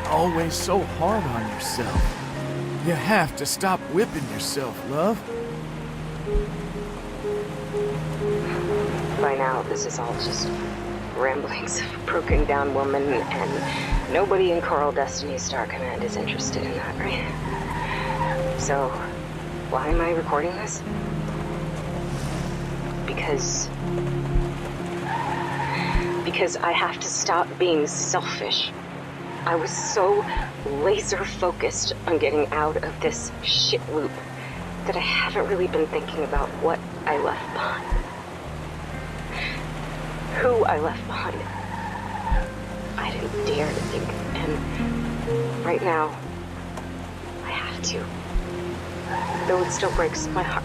Speaker 11: Always so hard on yourself. You have to stop whipping yourself, love.
Speaker 10: By now, this is all just ramblings of a broken down woman, and nobody in Coral Destiny's Star Command is interested in that, right? So, why am I recording this? Because I have to stop being selfish. I was so laser focused on getting out of this shit loop that I haven't really been thinking about what I left behind. Who I left behind. I didn't dare to think, and right now, I have to. Though it still breaks my heart.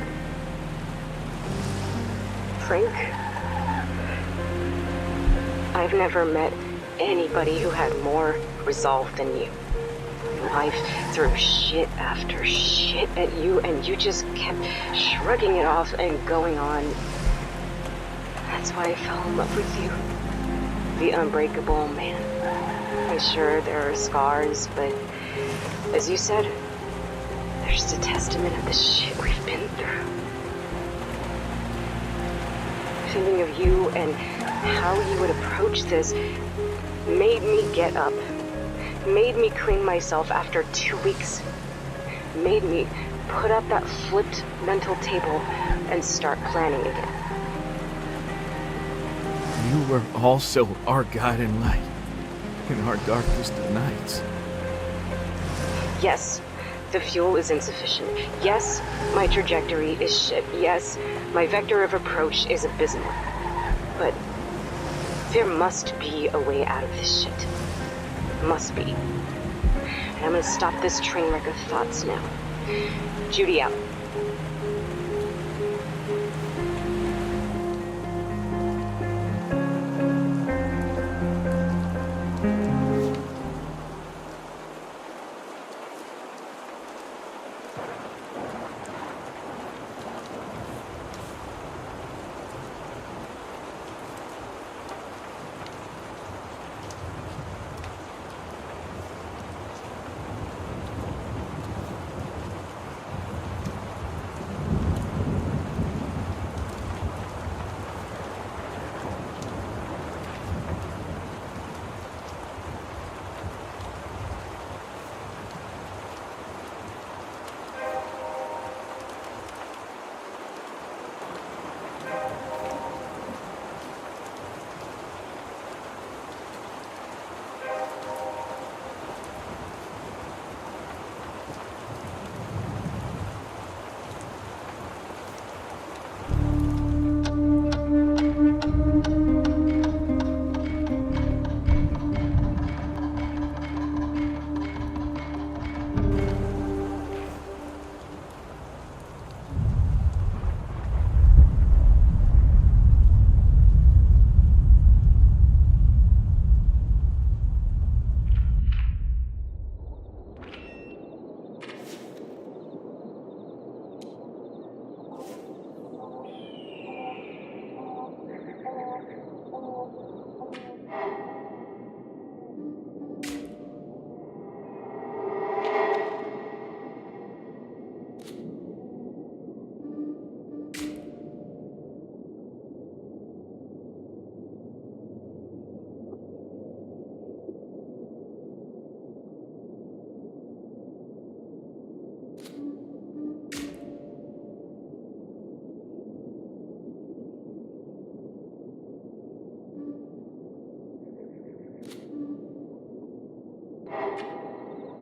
Speaker 10: Frank, I've never met anybody who had more resolve than you. Life threw shit after shit at you, and you just kept shrugging it off and going on. That's why I fell in love with you. The unbreakable man. I'm sure there are scars, but as you said, they're just a testament of the shit we've been through. Thinking of you and how you would approach this made me get up. Made me clean myself after 2 weeks. Made me put up that flipped mental table and start planning again.
Speaker 11: You were also our guiding light in our darkest of nights.
Speaker 10: Yes, the fuel is insufficient. Yes, my trajectory is shit. Yes, my vector of approach is abysmal. But there must be a way out of this shit. Must be. And I'm gonna stop this train wreck of thoughts now. Judy out.